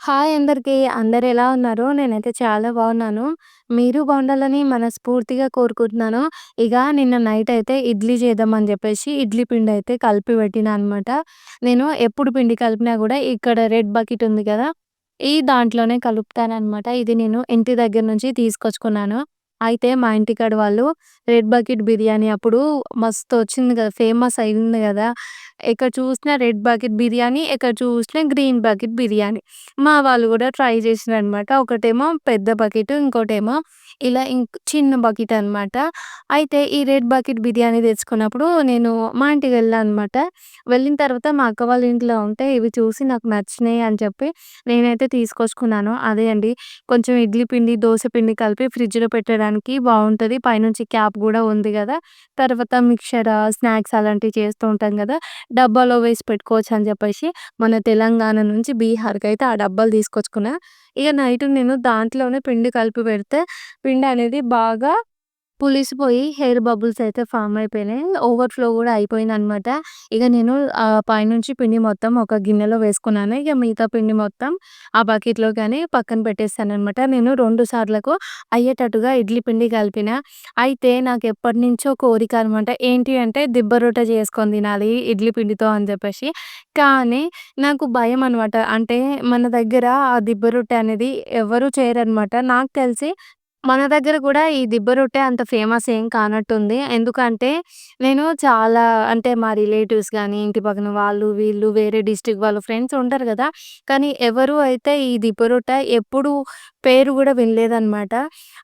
Hi అందరికీ. అందరెలా ఉన్నారు? నేనైతే చాలా బాగున్నాను. మీరు బాగుండాలని మనస్ఫూర్తిగా కోరుకుంటున్నాను. ఇక నిన్న నైట్ అయితే ఇడ్లీ చేద్దామని జెప్పేసి ఇడ్లీ పిండయితే కలిపి పెట్టినా అనమాట. నేను ఎప్పుడు పిండి కలిపినా గూడా ఇక్కడ రెడ్ బకెట్ ఉంది కదా! ఈ దాంట్లోనే కలుపుతాననమాట. ఇది నేను ఇంటి దగ్గర నుంచి తీసుకొచ్చుకున్నాను. అయితే మా ఇంటికాడ వాళ్ళు రెడ్ బకెట్ బిర్యానీ అప్పుడు మస్తొచ్చింది గదా! ఫేమస్ అయింది గదా! ఎక్కడ చూసినా రెడ్ బకెట్ బిర్యానీ, ఎక్కడ చూసినా గ్రీన్ బకెట్ బిర్యానీ. మా వాళ్ళు గూడా ట్రై జేసిరనమాట. ఒకటేమో పెద్ద బకెటు, ఇంకోటేమో ఇలా చిన్న బకెట్ అనమాట. అయితే ఈ రెడ్ బకెట్ బిర్యానీ తెచ్చుకున్నప్పుడు నేను మా ఇంటికి వెళ్ళా అనమాట. వెళ్ళిన తర్వాత మా అక్క వాళ్ళ ఇంట్లో ఉంటే ఇవి చూసి నాకు నచ్చినాయి అని చెప్పి నేనైతే తీసుకొచ్చుకున్నాను. అదే అండి కొంచెం ఇడ్లీ పిండి, దోస పిండి కలిపి ఫ్రిడ్జ్‌లో పెట్టడానికి బావుంటది. పైనుంచి క్యాప్ గూడా ఉంది గదా! తర్వాత మిక్చర్, స్నాక్స్ అలాంటివి చేస్తూ ఉంటాం గదా! డబ్బాలో వేసి పెట్టుకోవచ్చని జెప్పేసి మన తెలంగాణ నుంచి బీహార్‌కైతే ఆ డబ్బాలు తీసుకొచ్చుకున్నా. ఇగ నైట్ నేను దాంట్లోనే పిండి కలిపి పెడితే పిండనేది బాగా పులిసిపోయి హెయిర్ బబుల్స్ అయితే ఫార్మ్ అయిపోయినాయి. ఓవర్‌ఫ్లో గూడా అయిపోయిందనమాట. ఇగ నేను పైనుంచి పిండి మొత్తం ఒక గిన్నెలో వేసుకున్నాను. ఇగ మిగతా పిండి మొత్తం ఆ బకెట్‌లో గాని పక్కన పెట్టేసాననమాట. నేను 2 సార్లకు అయ్యేటట్టుగా ఇడ్లీ పిండి కలిపిన. అయితే నాకెప్పటినుంచో కోరిక అనమాట. ఏంటి అంటే దిబ్బ రొట్టె చేసుకొని తినాలి ఇడ్లీ పిండితో అని చెప్పేసి. కానీ నాకు భయమనమాట. అంటే మన దగ్గర ఆ దిబ్బ రొట్టె అనేది ఎవరు చేయరనమాట. నాకు తెలిసి మన దగ్గర గూడా ఈ దిబ్బ రొట్టె అంత ఫేమస్ ఏం కానట్టుంది. ఎందుకంటే నేను చాలా అంటే మా రిలేటివ్స్ గానీ, ఇంటి పక్కన వాళ్ళు, వీళ్ళు వేరే డిస్ట్రిక్ట్ వాళ్ళు ఫ్రెండ్స్ ఉంటారు గదా! కానీ ఎవరు అయితే ఈ దిబ్బ రొట్టె ఎప్పుడు పేరు గూడా వినలేదనమాట.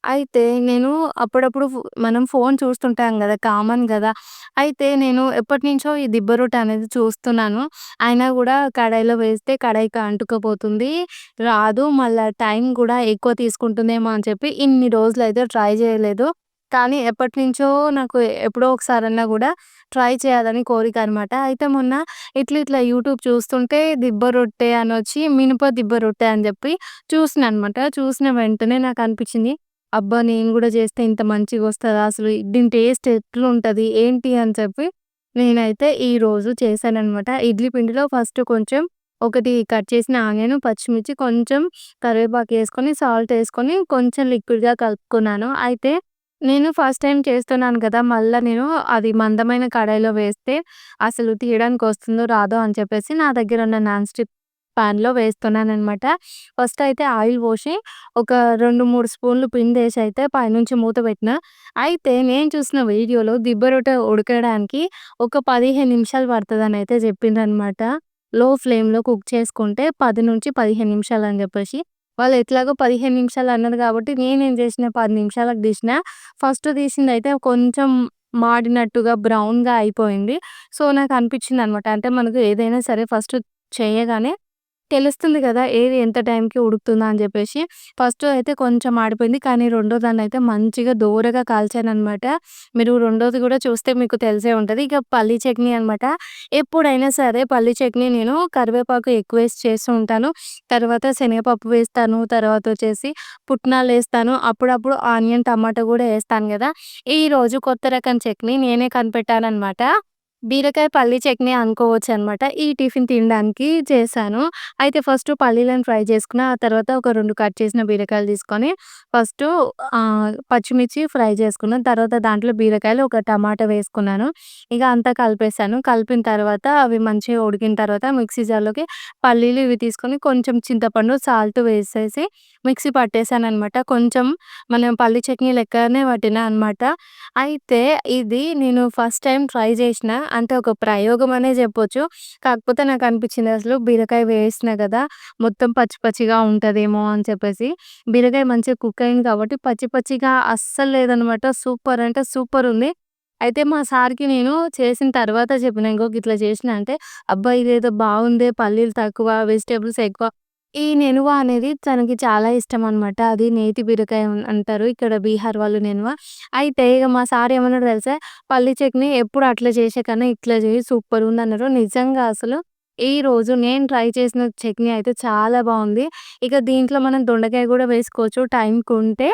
అయితే నేను అప్పుడప్పుడు మనం ఫోను చూస్తుంటాం గదా! కామన్ గదా! అయితే నేను ఎప్పటినుంచో ఈ దిబ్బ రొట్టె అనేది చూస్తున్నాను. అయినా గూడా కడాయిలో వేస్తే కడాయికి అంటుకుపోతుంది. రాదు. మళ్ళా టైం గూడా ఎక్కువ తీసుకుంటుందేమో అని చెప్పి ఇన్ని రోజులైతే ట్రై జేయలేదు. కానీ ఎప్పటినుంచో నాకు ఎప్పుడో ఒకసారన్నా గూడా ట్రై చేయాలని కోరికనమాట. అయితే మొన్న ఇట్లా యూట్యూబ్ చూస్తుంటే దిబ్బ రొట్టె అనొచ్చి మినప దిబ్బ రొట్టె అని జెప్పి చూసినాననమాట. చూసిన వెంటనే నాకనిపిచ్చింది. అబ్బా! నేను గూడా జేస్తే ఇంత మంచిగొస్తదా? అసలు దీని టేస్ట్ ఎట్లుంటది? ఏంటి? అని చెప్పి నేనైతే ఈరోజు చేశాననమాట. ఇడ్లీ పిండిలో ఫస్ట్ కొంచెం ఒకటి కట్ చేసిన ఆనియన్, పచ్చిమిర్చి, కొంచెం కరివేపాకేసుకొని, సాల్టేసుకొని కొంచెం లిక్విడ్‌గా కలుపుకున్నాను. అయితే నేను ఫస్ట్ టైమ్ చేస్తున్నాను కదా! మళ్ళా నేను అది మందమైన కడాయిలో వేస్తే అసలు తీయడానికొస్తుందో రాదో అని చెప్పేసి నా దగ్గర ఉన్న నాన్ స్టిక్ పాన్‌లో వేస్తున్నాననమాట. ఫస్ట్ అయితే ఆయిల్ పోసి ఒక 2, 3 స్పూన్లు పిండేసైతే పైనుంచి మూత పెట్టినా. అయితే నేను చూసిన వీడియోలో దిబ్బ రొట్టె ఉడకడానికి ఒక 15 నిమిషాలు పడతదనైతే చెప్పిండ్రనమాట. లో ఫ్లేమ్‌లో కుక్ చేసుకుంటే 10-15 నిమిషాలని జెప్పేసి. వాళ్ళు ఎట్లాగో 15 నిమిషాలు అన్నారు గాబట్టి నేనేం జేసిన 10 నిమిషాలకు తీసిన. ఫస్ట్ తీసిందయితే కొంచెం మాడినట్టుగా బ్రౌన్‌గా అయిపోయింది. సో, నాకనిపించిందనమాట. అంటే మనకు ఏదైనా సరే ఫస్ట్ చేయగానే తెలుస్తుంది గదా! ఏది ఎంత టైంకి ఉడుకుతుందా అని జెప్పేసి. ఫస్ట్ అయితే కొంచెం మాడిపోయింది. కానీ రెండో దాన్నయితే మంచిగా దోరగా కాల్చాననమాట. మీరు రెండోది గూడా చూస్తే మీకు తెలిసే ఉంటది. ఇక పల్లీ చట్నీ అనమాట. ఎప్పుడైనా సరే పల్లీ చట్నీ నేను కరివేపాకు ఎక్కువేసి చేస్తూ ఉంటాను. తర్వాత శనగపప్పు వేస్తాను. తర్వాతొచ్చేసి పుట్నాలేస్తాను. అప్పుడప్పుడు ఆనియన్, టమాటా గూడా ఏస్తాను గదా! ఈరోజు కొత్త రకం చట్నీ నేనే కనిపెట్టాననమాట. బీరకాయ పల్లీ చట్నీ అనుకోవచ్చనమాట. ఈ టిఫిన్ తినడానికి చేశాను. అయితే ఫస్టు పల్లీలను ఫ్రై చేసుకున్న. ఆ తర్వాత ఒక 2 కట్ చేసిన బీరకాయలు తీసుకొని ఫస్టు పచ్చిమిర్చి ఫ్రై చేసుకున్నాను. తర్వాత దాంట్లో బీరకాయలు, ఒక టమాటా వేసుకున్నాను. ఇక అంతా కలిపేసాను. కలిపిన తర్వాత అవి మంచిగా ఉడికిన తర్వాత మిక్సీ జార్‌లోకి పల్లీలు ఇవి తీసుకొని కొంచెం చింతపండు, సాల్ట్ వేసేసి మిక్సీ పట్టేసాననమాట. కొంచెం మనం పల్లీ చట్నీ లెక్కనే పట్టినా అనమాట. అయితే ఇది నేను ఫస్ట్ టైమ్ ట్రై చేసిన. అంటే ఒక ప్రయోగం అనే చెప్పొచ్చు. కాకపోతే నాకనిపించింది అసలు బీరకాయ వేసినా గదా! మొత్తం పచ్చి పచ్చిగా ఉంటదేమో అని చెప్పేసి. బీరకాయ మంచిగా కుక్ అయింది కాబట్టి పచ్చి పచ్చిగా అస్సలు లేదనమాట. సూపర్ అంటే సూపర్ ఉంది. అయితే మా సార్‌కి నేను చేసిన తర్వాత చెప్పిన. ఇంగో గిట్లా చేసినా అంటే, "అబ్బా! ఇదేదో బావుందే పల్లీలు తక్కువ, వెజిటబుల్స్ ఎక్కువ." ఈ నెనువ అనేది తనకి చాలా ఇష్టమనమాట. అది నేతి బీరకాయ అంటారు. ఇక్కడ బీహార్ వాళ్ళు నెనువ. అయితే ఇగ మా సార్ ఏమన్నాడో తెలుసా? పల్లీ చట్నీ ఎప్పుడు అట్లా చేసే కన్నా ఇట్లా చేయి సూపరుందన్నారు. నిజంగా అసలు ఈరోజు నేను ట్రై చేసిన చట్నీ అయితే చాలా బావుంది. ఇక దీంట్లో మనం దొండకాయ గూడా వేసుకోవచ్చు టైంకుంటే.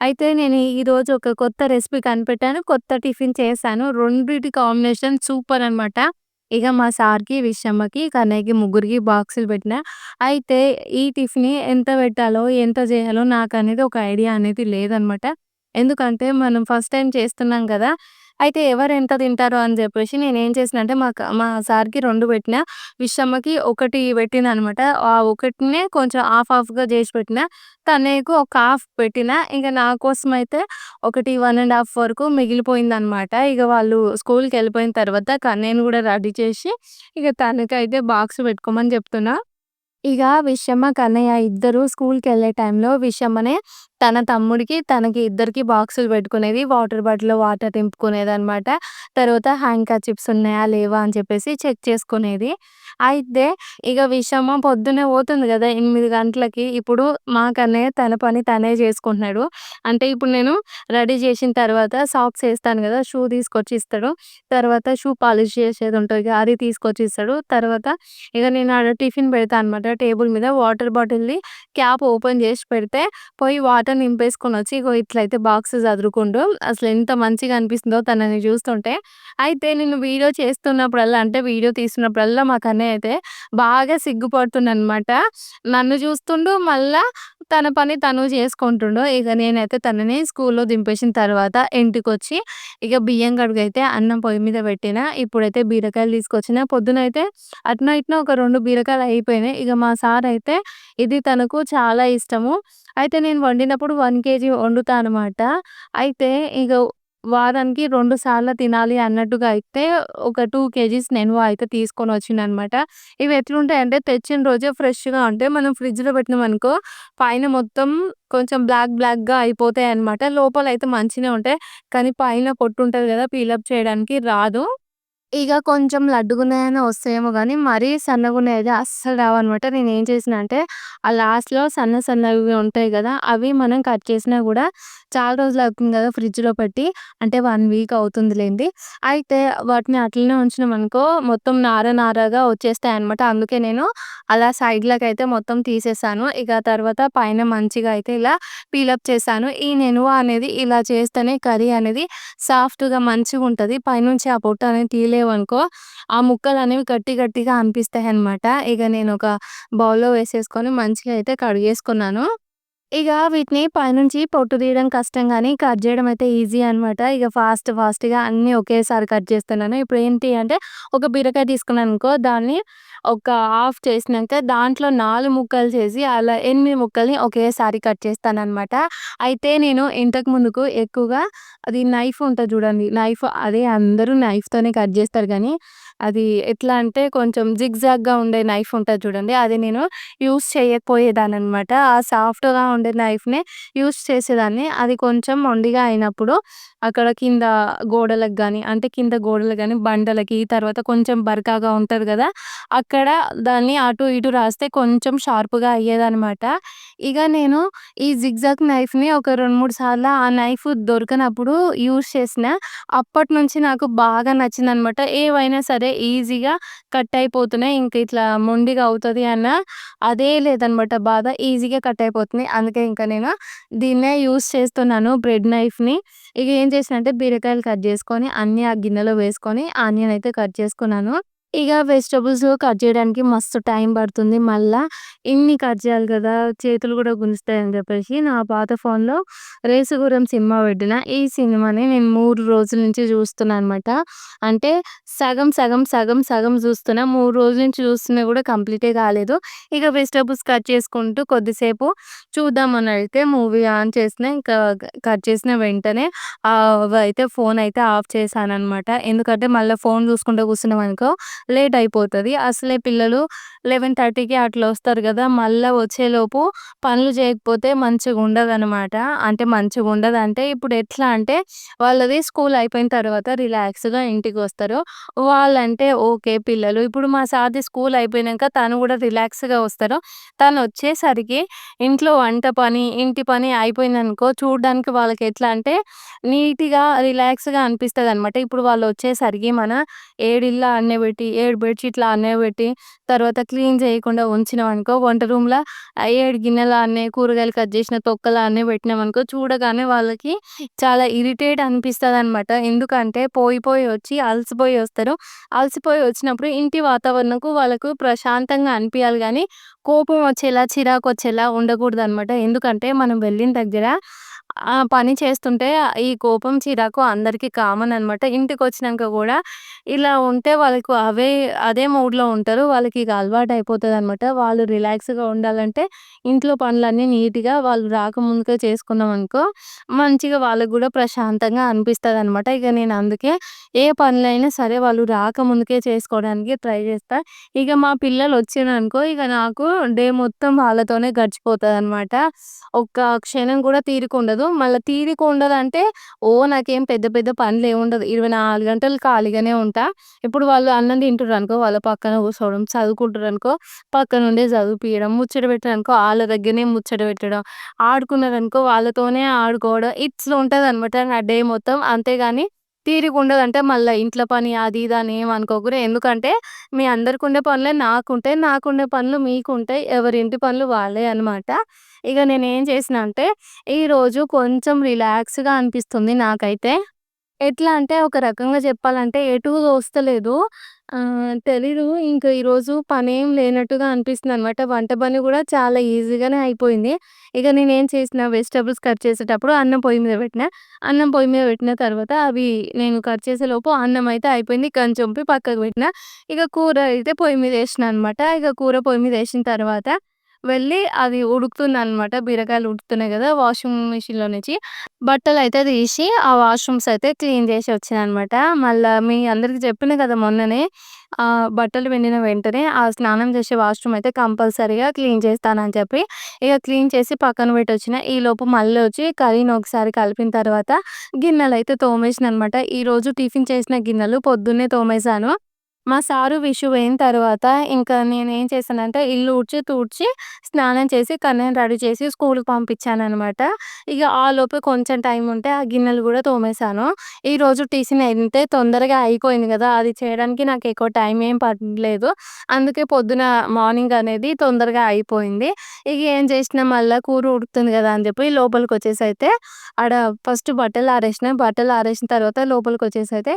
అయితే నేను ఈరోజు ఒక కొత్త రెసిపీ కనిపెట్టాను. కొత్త టిఫిన్ చేశాను. రెండిటి కాంబినేషన్ సూపరనమాట. ఇగ మా సార్‌కి, విషమ్మకి, కన్నయ్యకి ముగ్గురికి బాక్సులు పెట్టినా. అయితే ఈ టిఫిని ఎంత పెట్టాలో, ఎంత జేయాలో నాకనేది ఒక ఐడియా అనేది లేదనమాట. ఎందుకంటే మనం ఫస్ట్ టైమ్ చేస్తున్నాం గదా! అయితే ఎవరెంత తింటారో అని జెప్పేసి నేనేం చేసినా అంటే మా సార్‌కి 2 పెట్టినా, విషమ్మకి 1 పెట్టిననమాట. ఆ ఒకటినే కొంచెం హాఫ్ హాఫ్‌గా జేసి పెట్టినా. కన్నయ్యకు ఒక హాఫ్ పెట్టినా. ఇంక నా కోసమయితే ఒకటి 1 ½ వరకు మిగిలిపోయిందనమాట. ఇగ వాళ్ళు స్కూలుకెళ్ళిపోయిన తర్వాత కన్నయ్యని గూడా రెడీ చేసి, ఇగ తనకైతే బాక్స్ పెట్టుకోమని జెప్తున్నా. ఇక విషమ, కన్నయ్య ఇద్దరు స్కూల్‌కెళ్ళే టైంలో విషమనే తన తమ్ముడికి, తనకి ఇద్దరికి బాక్సులు పెట్టుకునేది. వాటర్ బాటిల్‌లో వాటర్ నింపుకునేదనమాట. తర్వాత హ్యాండ్ కర్చీఫ్స్ ఉన్నాయా? లేవా? అని చెప్పేసి చెక్ చేసుకునేది. అయితే ఇక విషమ పొద్దున్నే పోతుంది గదా! 8 గంటలకి. ఇప్పుడు మా కన్నయ్య తన పని తనే జేసుకుంటున్నాడు. అంటే ఇప్పుడు నేను రెడీ జేసిన తర్వాత సాక్స్ ఏస్తాను గదా! షూ తీసుకొచ్చి ఇస్తాడు. తర్వాత షూ పాలిష్ చేసేదుంటది గా అది తీసుకొచ్చి ఇస్తాడు. తర్వాత ఇగ నేను ఆడ టిఫిన్ పెడతా అనమాట టేబుల్ మీద. వాటర్ బాటిల్‌ది క్యాప్ ఓపెన్ జేసి పెడితే, పోయి వాటర్ నింపేసుకొనొచ్చి, ఇగో ఇట్లయితే బాక్స్ సదురుకుండు. అసలెంత మంచిగా అనిపిస్తుందో తనని జూస్తుంటే. అయితే నేను వీడియో చేస్తున్నప్పుడల్లా, అంటే వీడియో తీస్తున్నప్పుడల్లా మా కన్నయ్య అయితే బాగా సిగ్గుపడుతుండనమాట. నన్ను జూస్తుండు, మళ్ళా తన పని తను జేసుకుంటుండు. ఇగ నేనైతే తనని స్కూల్‌లో దింపేసిన తర్వాత ఇంటికొచ్చి, ఇగ బియ్యం కడుగైతే అన్నం పొయ్యి మీద పెట్టినా. ఇప్పుడైతే బీరకాయలు తీసుకొచ్చిన. పొద్దునైతే అటునో ఇటునో ఒక 2 బీరకాయలు అయిపోయినాయి. ఇగ మా సారయితే ఇది తనకు చాలా ఇష్టము. అయితే నేను వండినప్పుడు 1 కేజీ వండుతా అనమాట. అయితే ఇగ వారానికి 2 సార్లు తినాలి అన్నట్టుగా అయితే ఒక 2 కేజీస్ నెనువ అయితే తీసుకొనొచ్చిండనమాట. ఇవి ఎట్లుంటాయంటే తెచ్చిన రోజే ఫ్రెష్‌గా ఉంటాయి. మనం ఫ్రిడ్జ్‌లో పెట్టినామనుకో పైన మొత్తం కొంచెం బ్లాక్‌గా అయిపోతాయన్నమాట. లోపలైతే మంచిగనే ఉంటాయి. కానీ పైన పొట్టుంటది గదా! పీలప్ చేయడానికి రాదు. ఇగ కొంచెం లడ్డుగున్నాయని వస్తాయేమో గానీ, మరీ సన్నగున్నాయయితే అస్సలు రావనమాట. నేనేం చేసినా అంటే, ఆ లాస్ట్‌లో సన్నవి ఉంటాయి గదా! అవి మనం కట్ చేసినా గూడా చాలా రోజులవుతుంది గదా! ఫ్రిడ్జ్‌లో పెట్టి. అంటే 1 వీక్ అవుతుందిలెండి. అయితే వాటిని అట్లనే ఉంచినామనుకో మొత్తం నారగా వచ్చేస్తాయనమాట. అందుకే నేను అలా సైడ్‌లకైతే మొత్తం తీసేసాను. ఇక తర్వాత పైన మంచిగా అయితే ఇలా పీలప్ చేశాను. ఈ నెనువ అనేది ఇలా చేస్తేనే కర్రీ అనేది సాఫ్ట్‌గా మంచిగుంటది. పైనుంచి ఆ పొట్టు అనేది తీయలేవనుకో, ఆ ముక్కలనేవి గట్టిగా అనిపిస్తాయన్నమాట. ఇగ నేనొక బౌల్‌లో వేసేసుకొని మంచిగా అయితే కడిగేసుకున్నాను. ఇగ వీటిని పైనుంచి పొట్టు తీయడం కష్టం గానీ, కట్ జేయడం అయితే ఈజీ అనమాట. ఇగ ఫాస్ట్‌గా అన్నీ ఒకేసారి కట్ చేస్తున్నాను. ఇప్పుడేంటి అంటే, ఒక బీరకాయ తీసుకున్నాననుకో, దాన్ని ఒక హాఫ్ చేసినంక దాంట్లో 4 ముక్కలు చేసి, అలా 8 ముక్కల్ని ఒకేసారి కట్ చేస్తాననమాట. అయితే నేను ఇంతకు ముందుకు ఎక్కువగా అది నైఫ్ ఉంటది జూడండి, నైఫ్ అదే అందరూ నైఫ్‌తోనే కట్ జేస్తారు గానీ, అది ఎట్లా అంటే కొంచెం జిగ్‌జాగ్‌గా ఉండే నైఫ్ ఉంటది చూడండి, అది నేను యూజ్ చేయకపోయేదాన్ననమాట. ఆ సాఫ్ట్‌గా ఉండే నైఫ్‌నే యూజ్ చేసేదాన్ని. అది కొంచెం మొండిగా అయినప్పుడు అక్కడ కింద గోడలకు గాని, అంటే కింద గోడలు గాని, బండలకి, తర్వాత కొంచెం బరకగా ఉంటది గదా! అక్కడ దాన్ని అటు ఇటు రాస్తే కొంచెం షార్ప్‌గా అయ్యేదనమాట. ఇగ నేను ఈ జిగ్‌జాగ్ నైఫ్‌ని ఒక 2, 3 సార్లు ఆ నైఫ్ దొరకనప్పుడు యూజ్ చేసిన. అప్పటినుంచి నాకు బాగా నచ్చిందనమాట. ఏవైనా సరే ఈజీగా కట్ అయిపోతున్నాయి. ఇంక ఇట్లా మొండిగా అవుతది అన్న అదే లేదనమాట బాధ. ఈజీగా కట్ అయిపోతున్నాయి. అందుకే ఇంక నేను దీన్నే యూజ్ చేస్తున్నాను, బ్రెడ్ నైఫ్‌ని. ఇగ ఏం చేసినా అంటే బీరకాయలు కట్ చేసుకొని అన్నీ ఆ గిన్నెలో వేసుకొని ఆనియన్ అయితే కట్ చేసుకున్నాను. ఇగ వెజిటబుల్స్ కట్ చేయడానికి మస్తు టైం పడుతుంది. మళ్ళా ఇన్ని కట్ చేయాలి గదా! చేతులు గూడా గుంజుతాయని జెప్పేసి నా పాత ఫోన్‌లో 'రేసుగుర్రం' సినిమా పెట్టిన. ఈ సినిమాని నేను 3 రోజుల నుంచి చూస్తున్నా అనమాట. అంటే సగం జూస్తున్నా. 3 రోజుల నుంచి చూస్తున్నా గూడా కంప్లీటే కాలేదు. ఇక వెజిటబుల్స్ కట్ చేసుకుంటూ కొద్దిసేపు చూద్దామనయితే మూవీ ఆన్ చేసిన. ఇంకా కట్ చేసిన వెంటనే అవైతే ఫోనయితే ఆఫ్ చేశాననమాట. ఎందుకంటే మళ్ళా ఫోను చూసుకుంటూ కూర్చున్నామనుకో లేట్ అయిపోతది. అసలే పిల్లలు 11:30కి అట్లా వస్తారు గదా! మళ్ళా వచ్చేలోపు పనులు చేయకపోతే మంచిగుండదనమాట. అంటే మంచిగుండదంటే ఇప్పుడు ఎట్లా అంటే వాళ్ళది స్కూల్ అయిపోయిన తర్వాత రిలాక్స్‌గా ఇంటికొస్తారు. వాళ్ళంటే ఓకే పిల్లలు. ఇప్పుడు మా సార్‌ది స్కూల్ అయిపోయినంక తను గూడా రిలాక్స్‌గా వస్తారు. తనొచ్చేసరికి ఇంట్లో వంట పని, ఇంటి పని అయిపోయిందనుకో చూడ్డానికి వాళ్ళకి ఎట్లా అంటే నీట్‌గా, రిలాక్స్‌గా అనిపిస్తదనమాట. ఇప్పుడు వాళ్ళొచ్చేసరికి మన ఏడిళ్ళు ఆడనే పెట్టి 7 బెడ్‌షీట్లు ఆడనే పెట్టి, తర్వాత క్లీన్ చేయకుండా ఉంచినామనుకో వంట రూమ్‌ల 7 గిన్నెలు ఆడనే, కూరగాయలు కట్ చేసిన తొక్కలు ఆడనే పెట్టినామనుకో చూడగానే వాళ్ళకి చాలా ఇరిటేట్ అనిపిస్తదనమాట. ఎందుకంటే పోయి వచ్చి అలసిపోయి వస్తారు. అలసిపోయి వచ్చినప్పుడు ఇంటి వాతావరణంకు వాళ్ళకు ప్రశాంతంగా అనిపియాలి గానీ, కోపం వచ్చేలా, చిరాకొచ్చేలా ఉండకూడదనమాట. ఎందుకంటే మనం వెళ్ళిన దగ్గర పని చేస్తుంటే ఈ కోపం, చిరాకు అందరికి కామన్ అనమాట. ఇంటికొచ్చినంక గూడా ఇలా ఉంటే వాళ్ళకు అదే మూడ్‌లో ఉంటారు. వాళ్ళకిక అలవాటయిపోతదనమాట. వాళ్ళు రిలాక్స్‌గా ఉండాలంటే ఇంట్లో పనులన్నీ నీట్‌గా వాళ్ళు రాకముందుకే చేసుకున్నామనుకో, మంచిగా వాళ్ళకి గూడా ప్రశాంతంగా అనిపిస్తదనమాట. ఇక నేను అందుకే ఏ పనులైనా సరే వాళ్ళు రాకముందుకే చేసుకోవడానికి ట్రై చేస్తా. ఇక మా పిల్లలొచ్చిరనుకో ఇక నాకు డే మొత్తం వాళ్ళతోనే గడిచిపోతదనమాట. ఒక్క క్షణం గూడా తీరికుండదు. మళ్ళా తీరికుండదంటే నాకేం పెద్ద పెద్ద పనులేముండదు. 24 గంటలు ఖాళీగానే ఉంటా. ఇప్పుడు వాళ్ళు అన్నం తింటుర్రనుకో వాళ్ళ పక్కన కూసోవడం, చదువుకుంటుర్రనుకో పక్కనుండే చదివిపియడం, ముచ్చట పెట్టారనుకో ఆళ్ళ దగ్గరనే ముచ్చట పెట్టడం, ఆడుకున్నారనుకో వాళ్ళతోనే ఆడుకోవడం ఇట్లుంటదనమాట నా డే మొత్తం. అంతేగాని తీరిగుండదంటే మళ్ళా ఇంట్ల పని అది ఇది అని ఏమి అనుకోకుర్రి. ఎందుకంటే మీ అందరికుండే పనులే నాకుంటాయి. నాకుండే పనులు మీకుంటాయి. ఎవరి ఇంటి పనులు వాళ్ళే అనమాట. ఇగ నేనేం చేసినా అంటే ఈరోజు కొంచెం రిలాక్స్‌గా అనిపిస్తుంది నాకైతే. ఎట్లా అంటే ఒక రకంగా చెప్పాలంటే ఎటూ తోస్తలేదు. తెలీదు ఇంక ఈరోజు పనేం లేనట్టుగా అనిపిస్తుందనమాట. వంట పని గూడా చాలా ఈజీగానే అయిపోయింది. ఇక నేనేం చేసిన వెజిటబుల్స్ కట్ చేసేటప్పుడు అన్నం పొయ్యి మీద పెట్టినా. అన్నం పొయ్యి మీద పెట్టిన తర్వాత అవి నేను కట్ చేసేలోపు అన్నం అయితే అయిపోయింది. కంచొంపి పక్కకు పెట్టినా. ఇక కూర అయితే పొయ్యి మీద ఏసినా అనమాట. ఇక కూర పొయ్యి మీద ఏసిన తర్వాత వెళ్ళి అది ఉడుకుతుందనమాట. బీరకాయలు ఉడుకుతున్నాయి గదా! వాషింగ్ మిషన్‌లో నుంచి బట్టలయితే తీసి ఆ వాష్‌రూమ్స్ అయితే క్లీన్ చేసి వచ్చినానమాట. మళ్ళా మీ అందరికి చెప్పిన కదా మొన్ననే బట్టలు పిండిన వెంటనే ఆ స్నానం చేసే వాష్‌రూమ్ అయితే కంపల్సరీగా క్లీన్ చేస్తానని చెప్పి, ఇక క్లీన్ చేసి పక్కన పెట్టొచ్చిన. ఈలోపు మళ్ళీ వచ్చి కర్రీని ఒకసారి కలిపిన తర్వాత గిన్నెలయితే తోమేసిననమాట. ఈరోజు టిఫిన్ చేసిన గిన్నెలు పొద్దున్నే తోమేశాను. మా సారు విషు పోయిన తర్వాత ఇంకా నేనేం చేశానంటే ఇల్లు ఊడ్చి, తూడ్చి, స్నానం చేసి, కన్నయ్యని రెడీ చేసి స్కూలుకి పంపించాననమాట. ఇగ ఆలోపు కొంచెం టైం ఉంటే ఆ గిన్నెలు గూడా తోమేశాను. ఈరోజు టిఫిన్ అయితే తొందరగా అయిపోయింది గదా! అది చేయడానికి నాకు ఎక్కువ టైం ఏం పడలేదు. అందుకే పొద్దున మార్నింగ్ అనేది తొందరగా అయిపోయింది. ఇగ ఏం చేసినా మళ్ళా కూర ఉడుకుతుంది గదా! అని చెప్పి లోపలికొచ్చేసైతే ఆడ ఫస్ట్ బట్టలు ఆరేసిన. బట్టలు ఆరేసిన తర్వాత లోపలికొచ్చేసైతే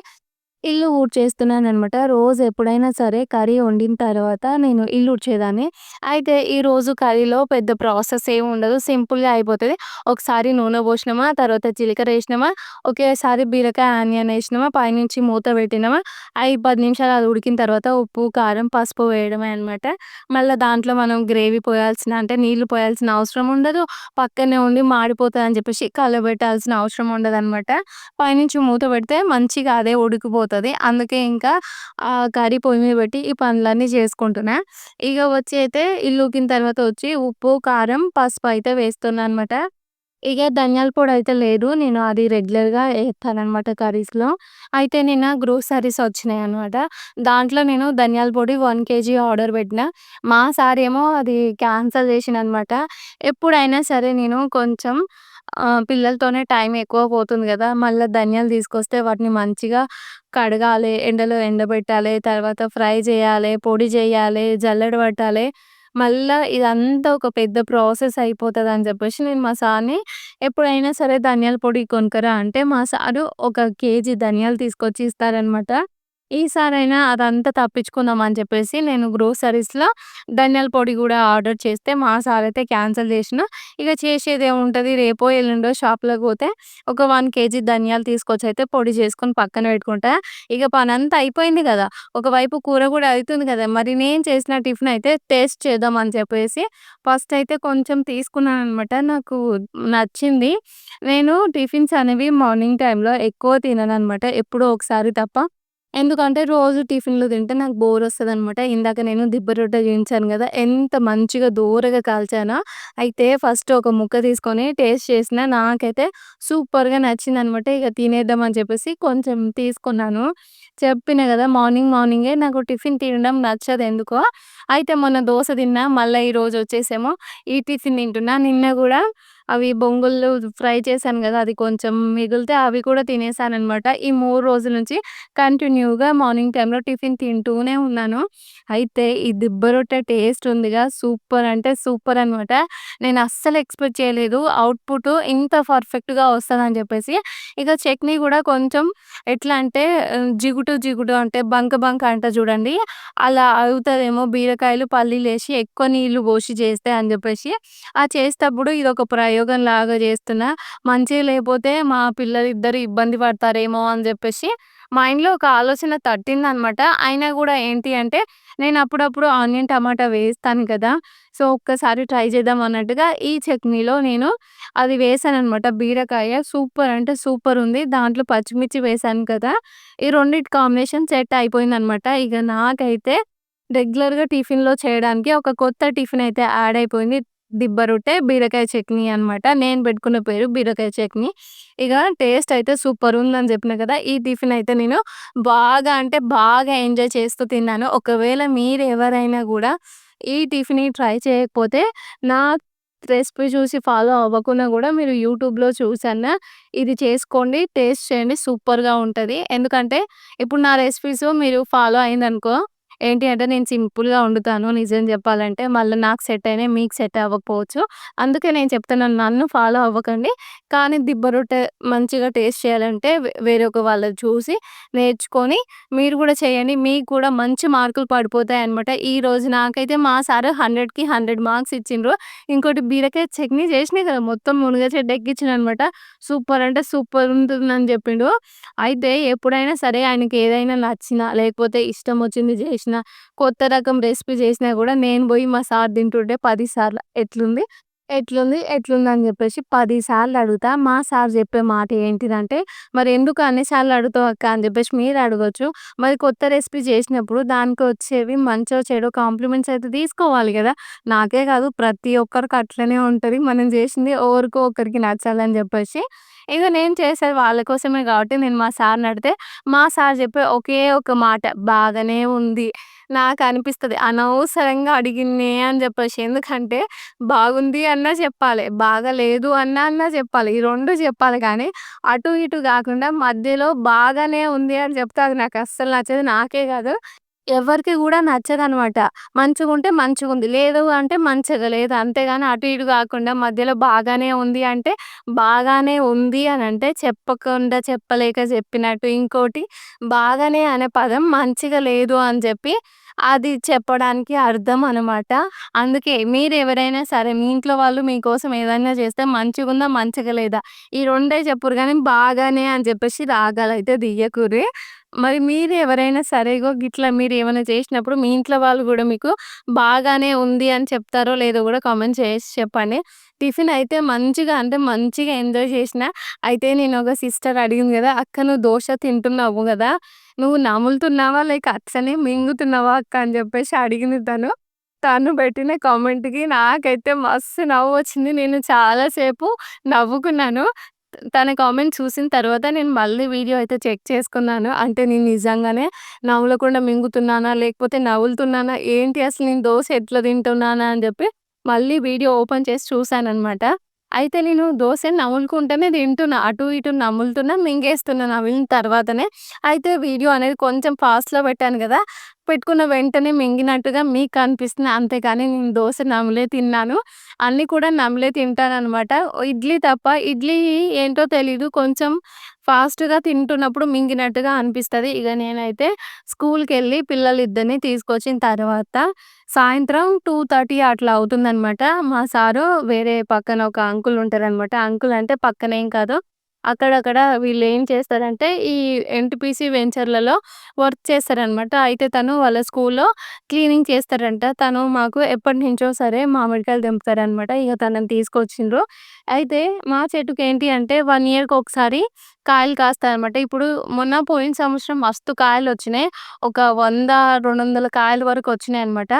ఇల్లు ఊడ్చేస్తున్నాననమాట. రోజు ఎప్పుడైనా సరే కర్రీ వండిన తర్వాత నేను ఇల్లు ఊడ్చేదాన్ని. అయితే ఈరోజు కర్రీలో పెద్ద ప్రాసెస్ ఏమి ఉండదు. సింపుల్‌గా అయిపోతది. ఒకసారి నూనె పోసినామా, తర్వాత జీలకర్ర ఏసినామా, ఒకేసారి బీరకాయ, ఆనియన్ ఏసినామా, పైనుంచి మూత పెట్టినామా, 5, 10 నిమిషాలు అది ఉడికిన తర్వాత ఉప్పు, కారం, పసుపు వేయడమే అనమాట. మళ్ళా దాంట్లో మనం గ్రేవీ పోయాల్సిన అంటే నీళ్లు పోయాల్సిన అవసరం ఉండదు. పక్కనే ఉండి మాడిపోతదని చెప్పేసి కలబెట్టాల్సిన అవసరం ఉండదనమాట. పైనుంచి మూత పెడితే మంచిగా అదే ఉడికిపోతది. అందుకే ఇంకా కర్రీ పొయ్యి మీద పెట్టి ఈ పనులన్నీ చేసుకుంటున్నా. ఇగ వచ్చి అయితే ఇల్లు ఊకిన తర్వాత వచ్చి ఉప్పు, కారం, పసుపు అయితే వేస్తున్నా అనమాట. ఇగ ధనియాల పొడయితే లేదు. నేను అది రెగ్యులర్‌గా ఏస్తాననమాట కర్రీస్‌లో. అయితే నిన్న గ్రోసరీస్ వచ్చినాయనమాట. దాంట్లో నేను ధనియాల పొడి 1 కేజీ ఆర్డర్ పెట్టినా. మా సారేమో అది క్యాన్సల్ చేసిండనమాట. ఎప్పుడైనా సరే నేను కొంచెం పిల్లలతోనే టైం ఎక్కువ పోతుంది గదా! మళ్ళా ధనియాలు తీసుకొస్తే వాటిని మంచిగా కడగాలే, ఎండలో ఎండబెట్టాలే, తర్వాత ఫ్రై చేయాలే, పొడి చేయాలే, జల్లెడ పట్టాలే. మళ్ళా ఇదంతా ఒక పెద్ద ప్రాసెస్ అయిపోతదని జెప్పేసి నేను మా సార్‌ని ఎప్పుడైనా సరే ధనియాల పొడి కొనుక్కరా అంటే మా సారు ఒక కేజీ ధనియాలు తీసుకొచ్చి ఇస్తారనమాట. ఈసారైనా అదంతా తప్పించుకుందాం అని చెప్పేసి నేను గ్రోసరీస్‌లో ధనియాల పొడి గూడా ఆర్డర్ చేస్తే మా సారయితే క్యాన్సల్ జేషిండు. ఇగ చేసేదేముంటది రేపో, ఎల్లుండో షాప్‌లోకి పోతే ఒక 1 కేజీ ధనియాలు తీసుకొచ్చయితే పొడి చేసుకొని పక్కన పెట్టుకుంటా. ఇగ పనంతా అయిపోయింది గదా! ఒకవైపు కూర గూడా అయితుంది గదా! మరి నేను చేసిన టిఫిన్ అయితే టేస్ట్ చేద్దాం అని చెప్పేసి ఫస్ట్ అయితే కొంచెం తీసుకున్నాననమాట. నాకు నచ్చింది. నేను టిఫిన్స్ అనేవి మార్నింగ్ టైమ్‌లో ఎక్కువ తినననమాట. ఎప్పుడో ఒకసారి తప్ప. ఎందుకంటే రోజు టిఫిన్‌లు తింటే నాకు బోరొస్తదనమాట. ఇందాక నేను దిబ్బ రొట్టె చూయించాను గదా! ఎంత మంచిగా దోరగా కాల్చానో. అయితే ఫస్ట్ ఒక ముక్క తీసుకొని టేస్ట్ చేసినా. నాకైతే సూపర్‌గా నచ్చిందనమాట. ఇగ తినేద్దాం అని చెప్పేసి కొంచెం తీసుకున్నాను. చెప్పినా గదా! మార్నింగే నాకు టిఫిన్ తినడం నచ్చదెందుకో. అయితే మొన్న దోస తిన్నా. మళ్ళా ఈరోజొచ్చేసేమో ఈ టిఫిన్ తింటున్నా. నిన్న గూడా అవి బొంగులు ఫ్రై చేశాను గదా! అది కొంచెం మిగిలితే అవి కూడా తినేసాననమాట. ఈ 3 రోజుల నుంచి కంటిన్యూగా మార్నింగ్ టైమ్‌లో టిఫిన్ తింటూనే ఉన్నాను. అయితే ఈ దిబ్బ రొట్టె టేస్ట్ ఉందిగా సూపర్ అంటే సూపర్ అనమాట. నేను అస్సలు ఎక్స్‌పెక్ట్ చేయలేదు ఔట్‌పుట్ ఇంత పర్ఫెక్ట్‌గా వస్తదని జెప్పేసి. ఇక చట్నీ గూడా కొంచెం ఎట్లా అంటే జిగుటు జిగుటు అంటే బంక బంక అంటారు జూడండి. అలా అవుతదేమో బీరకాయలు, పల్లీలేసి ఎక్కువ నీళ్లు పోసి చేస్తే అని జెప్పేసి, చేసేటప్పుడు ఇదొక ప్రయోగంలాగా జేస్తున్నా. మంచిగా లేపోతే మా పిల్లలిద్దరు ఇబ్బంది పడతారేమో అని జెప్పేసి మైండ్‌లో ఒక ఆలోచన తట్టిందనమాట. అయినా గూడా ఏంటి అంటే, నేను అప్పుడప్పుడు ఆనియన్, టమాటా వేస్తాను కదా! సో, ఒక్కసారి ట్రై చేద్దాం అన్నట్టుగా ఈ చట్నీలో నేను అది వేశాననమాట. బీరకాయ సూపర్ అంటే సూపరుంది. దాంట్లో పచ్చిమిర్చి వేశాను కదా! ఈ రెండిటి కాంబినేషన్ సెట్ అయిపోయిందనమాట. ఇగ నాకైతే రెగ్యులర్‌గా టిఫిన్‌లో చేయడానికి ఒక కొత్త టిఫిన్ అయితే యాడ్ అయిపోయింది. దిబ్బ రొట్టె, బీరకాయ చట్నీ అనమాట. నేను పెట్టుకున్న పేరు బీరకాయ చట్నీ. ఇగ టేస్ట్ అయితే సూపరుందని చెప్పినా కదా! ఈ టిఫిన్ అయితే నేను బాగా అంటే బాగా ఎంజాయ్ చేస్తూ తిన్నాను. ఒకవేళ మీరెవరైనా గూడా ఈ టిఫిన్‌ని ట్రై చేయకపోతే నా రెసిపీ చూసి ఫాలో అవ్వకున్నా గూడా మీరు యూట్యూబ్‌లో చూసన్నా ఇది చేసుకోండి. టేస్ట్ చేయండి. సూపర్‌గా ఉంటది. ఎందుకంటే ఇప్పుడు నా రెసిపీస్ మీరు ఫాలో అయిందనుకో ఏంటి అంటే నేను సింపుల్‌గా వండుతాను నిజం జెప్పాలంటే. మళ్ళా నాకు సెట్ అయినయి మీకు సెట్ అవ్వకపోవచ్చు. అందుకే నేను చెప్తున్నాను నన్ను ఫాలో అవ్వకండి. కానీ దిబ్బ రొట్టె మంచిగా టేస్ట్ చేయాలంటే వేరొక వాళ్ళది చూసి నేర్చుకొని మీరు గూడా చేయండి. మీకు కూడా మంచి మార్కులు పడిపోతాయన్నమాట. ఈరోజు నాకైతే మా సారు 100కి 100 మార్క్స్ ఇచ్చిండ్రు. ఇంకోటి బీరకాయ చట్నీ చేసినా కదా! మొత్తం మునగ చెట్టు ఎక్కించిననమాట. సూపర్ అంటే సూపర్ ఉంటుందని చెప్పిండు. అయితే ఎప్పుడైనా సరే ఆయనకి ఏదైనా నచ్చినా, లేకపోతే ఇష్టం వచ్చింది జేసినా, కొత్త రకం రెసిపీ చేసినా గూడా నేను బోయి మా సార్ తింటుంటే 10 సార్లు ఎట్లుంది? ఎట్లుంది? ఎట్లుంది? అని జెప్పేసి 10 సార్లు అడుగుతా. మా సార్ జెప్పే మాట ఏంటిదంటే, "మరెందుకు అన్ని సార్లు అడుగుతావు అక్క" అని జెప్పేసి మీరు అడగొచ్చు. మరి కొత్త రెసిపీ చేసినప్పుడు దానికొచ్చేవి మంచో, చెడో కాంప్లిమెంట్స్ అయితే తీసుకోవాలి గదా! నాకే గాదు ప్రతి ఒక్కరికి అట్లనే ఉంటది. మనం జేసింది ఎవరికో ఒకరికి నచ్చాలని జెప్పేసి, ఇగ నేను చేసేది వాళ్ళ కోసమే గాబట్టి నేను మా సార్‌ని అడిగితే, మా సార్ జెప్పే ఒకే ఒక మాట "బాగానే ఉంది." నాకనిపిస్తది అనవసరంగా అడిగిన్నే అని జెప్పేసి. ఎందుకంటే బాగుంది అన్నా చెప్పాలే, బాగాలేదు అన్నా చెప్పాలి. ఈ 2 చెప్పాలి గానీ, అటు ఇటు గాకుండా మధ్యలో బాగానే ఉంది అని చెప్తే అది నాకస్సలు నచ్చదు. నాకే గాదు ఎవరికీ గూడా నచ్చదనమాట. మంచిగుంటే మంచిగుంది. లేదు అంటే మంచిగా లేదు. అంతేగాని అటు ఇటు గాకుండా మధ్యలో బాగానే ఉంది అంటే, బాగానే ఉంది అనంటే చెప్పకుండా చెప్పలేక చెప్పినట్టు. ఇంకోటి బాగానే అనే పదం మంచిగా లేదు అని జెప్పి అది చెప్పడానికి అర్థం అనమాట. అందుకే మీరెవరైనా సరే మీ ఇంట్లో వాళ్ళు మీకోసం ఏదైనా చేస్తే మంచిగుందా? మంచిగా లేదా? ఈ రెండే చెప్పుర్రు గానీ బాగానే అని జెప్పేసి రాగాలైతే తియ్యకుర్రి. మరి మీరు ఎవరైనా సరే ఇగో గిట్లా మీరేమైనా చేసినప్పుడు మీ ఇంట్లో వాళ్ళు గూడా మీకు బాగానే ఉంది అని చెప్తారో లేదో గూడా కామెంట్ చేసి చెప్పండి. టిఫిన్ అయితే మంచిగా అంటే మంచిగా ఎంజాయ్ చేసిన. అయితే నేనొక సిస్టర్ అడిగింది గదా! "అక్క నువ్వు దోస తింటున్నావు గదా! నువ్వు నములుతున్నావా? లేక అట్లనే మింగుతున్నావా అక్క?" అని జెప్పేసి అడిగింది తను. తను పెట్టిన కామెంట్‌కి నాకైతే మస్తు నవ్వొచ్చింది. నేను చాలా సేపు నవ్వుకున్నాను. తన కామెంట్ చూసిన తర్వాత నేను మళ్ళీ వీడియో అయితే చెక్ చేసుకున్నాను. అంటే నేను నిజంగానే నమలకుండా మింగుతున్నానా? లేకపోతే నములుతున్నానా? ఏంటి అసలు నేను దోస ఎట్లా తింటున్నానా? అని జెప్పి మళ్ళీ వీడియో ఓపెన్ చేసి చూసాననమాట. అయితే నేను దోస నములుకుంటూనే తింటున్నా. అటు ఇటు నములుతున్నా, మింగేస్తున్నా నమిలిన తర్వాతనే. అయితే వీడియో అనేది కొంచెం ఫాస్ట్‌లో పెట్టాను గదా! పెట్టుకున్న వెంటనే మింగినట్టుగా మీకు కనిపిస్తుంది. అంతేగాని నేను దోస నమిలే తిన్నాను. అన్నీ కూడా నమిలే తింటాననమాట. ఇడ్లీ తప్ప ఇడ్లీ ఏంటో తెలీదు. కొంచెం ఫాస్ట్‌గా తింటున్నప్పుడు మింగినట్టుగా అనిపిస్తది. ఇగ నేనైతే స్కూల్‌కెళ్ళి పిల్లలిద్దరిని తీసుకొచ్చిన తర్వాత సాయంత్రం 2:30 అట్లా అవుతుందనమాట. మా సారు వేరే పక్కన ఒక అంకుల్ ఉంటారనమాట. అంకుల్ అంటే పక్కనేం కాదు. అక్కడక్కడ వీళ్ళేం చేస్తారంటే ఈ ఎన్‌టీపీసీ వెంచర్‌లలో వర్క్ చేస్తారనమాట. అయితే తను వాళ్ళ స్కూల్‌లో క్లీనింగ్ చేస్తారంట. తను మాకు ఎప్పటినుంచో సరే మామిడికాయలు తెంపుతారనమాట. ఇగ తనని తీసుకొచ్చిండ్రు. అయితే మా చెట్టుకేంటి అంటే 1 ఇయర్‌కి ఒకసారి కాయలు కాస్తాయనమాట. ఇప్పుడు మొన్న పోయిన సంవత్సరం మస్తు కాయలొచ్చినాయి. ఒక 100, 200 కాయల వరకు వచ్చినాయనమాట.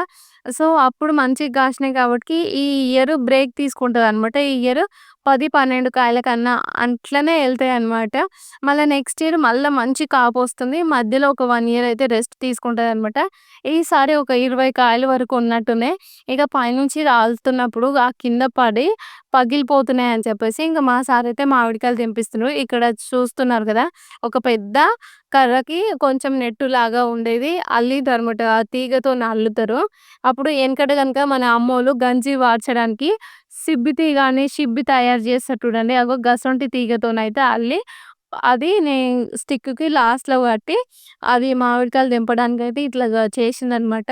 సో, అప్పుడు మంచిగా కాసినాయి కాబట్టి ఈ ఇయర్ బ్రేక్ తీసుకుంటదనమాట. ఈ ఇయర్ 10, 12 కాయల కన్నా అట్లనే ఎళ్తాయన్నమాట. మళ్ళా నెక్స్ట్ ఇయర్ మళ్ళా మంచి కాపొస్తుంది. మధ్యలో ఒక 1 ఇయర్ అయితే రెస్ట్ తీసుకుంటదనమాట. ఈసారి ఒక 20 కాయల వరకు ఉన్నట్టున్నాయి. ఇక పైనుంచి రాలుతున్నప్పుడు ఆ కింద పడి పగిలిపోతున్నాయని చెప్పేసి ఇంక మా సారయితే మామిడికాయలు తెంపిస్తున్నారు. ఇక్కడ చూస్తున్నారు గదా! ఒక పెద్ద కర్రకి కొంచెం నెట్టులాగా ఉండేది అల్లిద్దరనమాట. ఆ తీగతోని అల్లుతారు. అప్పుడు ఎనకట గనక మన అమ్మోళ్ళు గంజి వార్చడానికి సిబ్బి తీగ అని షిబ్బి తయారు చేస్తారు చూడండి. అగో గసొంటి తీగతోనైతే అల్లి అది స్టిక్‌కి లాస్ట్‌లో కట్టి అది మామిడికాయలు తెంపడానికైతే ఇట్లాగా చేసిందనమాట.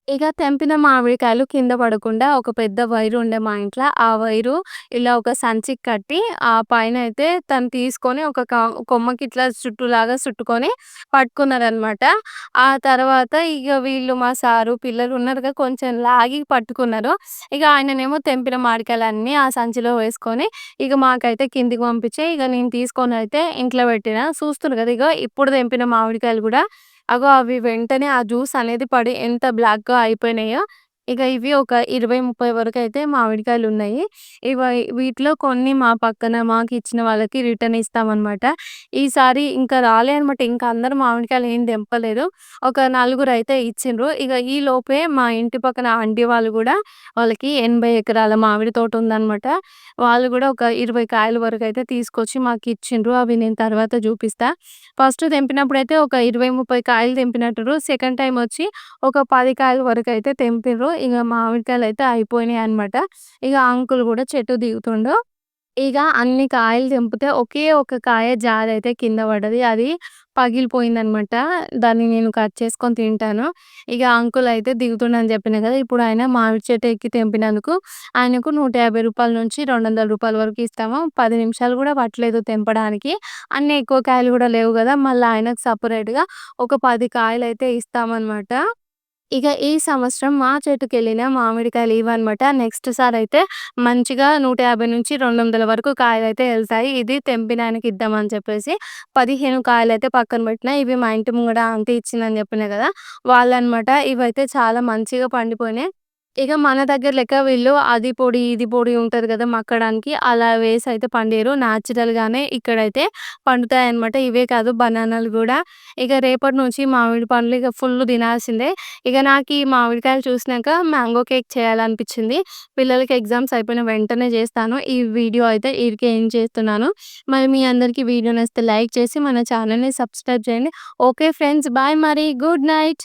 ఇక తెంపిన మామిడికాయలు కింద పడకుండా ఒక పెద్ద వైరు ఉండే మా ఇంట్ల. ఆ వైరు ఇలా ఒక సంచికి కట్టి, ఆ పైనయితే తను తీసుకొని ఒక కొమ్మకి ఇట్లా చుట్టులాగా చుట్టుకొని పట్టుకున్నారనమాట. ఆ తర్వాత ఇగ వీళ్ళు మా సారు, పిల్లలు ఉన్నారుగా కొంచెం లాగి పట్టుకున్నారు. ఇగ ఆయననేమో తెంపిన మామిడికాయలన్నీ ఆ సంచిలో వేసుకొని, ఇగ మాకైతే కిందికి పంపించి, ఇగ నేను తీసుకొనైతే ఇంట్లో పెట్టిన. చూస్తుర్రు గదా! ఇగో ఇప్పుడు తెంపిన మామిడికాయలు గూడా అగో అవి వెంటనే ఆ జ్యూస్ అనేది పడి ఎంత బ్లాక్‌గా అయిపోయినాయో, ఇక ఇవి ఒక 20, 30 వరకైతే మామిడికాయలున్నాయి. వీటిలో కొన్ని మా పక్కన మాకిచ్చిన వాళ్ళకి రిటర్న్ ఇస్తామనమాట. ఈసారి ఇంకా రాలే అనమాట. ఇంకా అందరూ మామిడికాయలు ఏం తెంపలేదు. ఒక నలుగురైతే ఇచ్చిండ్రు. ఇగ ఈ లోపే మా ఇంటి పక్కన ఆంటీ వాళ్ళు గూడా వాళ్ళకి 80 ఎకరాల మామిడి తోటుందనమాట. వాళ్ళు గూడా ఒక 20 కాయల వరకైతే తీసుకొచ్చి మాకిచ్చిండ్రు. అవి నేను తర్వాత జూపిస్తా. ఫస్ట్ తెంపినప్పుడైతే ఒక 20, 30 కాయలు తెంపినట్టుర్రు. సెకండ్ టైమ్ ఒచ్చి ఒక 10 కాయల వరకైతే తెంపిర్రు. ఇగ మామిడికాయలైతే అయిపోయినాయన్నమాట. ఇగ అంకుల్ గూడా చెట్టు దిగుతుండు. ఇగ అన్ని కాయలు తెంపితే ఒకే ఒక కాయ జారయితే కింద పడ్డది. అది పగిలిపోయిందనమాట. దాన్ని నేను కట్ చేసుకొని తింటాను. ఇగ అంకుల్ అయితే దిగుతుండని చెప్పినా కదా! ఇప్పుడు ఆయన మామిడి చెట్టు ఎక్కి తెంపినందుకు ఆయనకు రూ. 150 నుంచి రూ. 200 వరకు ఇస్తాము. 10 నిమిషాలు కూడా పట్టలేదు తెంపడానికి. అన్నీ ఎక్కువ కాయలు కూడా లేవు గదా! మళ్ళా ఆయనకు సెపరేట్‌గా ఒక 10 కాయలైతే ఇస్తామనమాట. ఇక ఈ సంవత్సరం మా చెట్టుకెళ్ళిన మామిడికాయలు ఇవన్నమాట. నెక్స్ట్ సారయితే మంచిగా 150-200 వరకు కాయలైతే ఎళ్తాయి. ఇది తెంపినాయనకి ఇద్దామని చెప్పేసి 15 కాయలైతే పక్కన పెట్టినా. ఇవి మా ఇంటి ముంగట ఆంటీ ఇచ్చిందని చెప్పినా గదా! వాళ్ళనమాట. ఇవైతే చాలా మంచిగా పండిపోయినాయి. ఇక మన దగ్గర లెక్క వీళ్ళు అది పొడి, ఇది పొడి ఉంటది గదా! మక్కడానికి. అలా వేసయితే పండియరు. నేచురల్‌గానే ఇక్కడైతే పండుతాయన్నమాట. ఇవే కాదు బనానాలు గూడా. ఇక రేపటి నుంచి మామిడి పండ్లు ఇక ఫుల్లు తినాల్సిందే. ఇక నాకీ మామిడికాయలు చూసినాక మ్యాంగో కేక్ చేయాలనిపిచ్చింది. పిల్లలకి ఎగ్జామ్స్ అయిపోయిన వెంటనే జేస్తాను. ఈ వీడియో అయితే ఈడికే ఎండ్ చేస్తున్నాను. మరి మీ అందరికీ వీడియో నచ్చితే లైక్ చేసి మన ఛానల్‌ని సబ్స్క్రైబ్ చేయండి. Okay friends. బాయ్ మరి. Good night.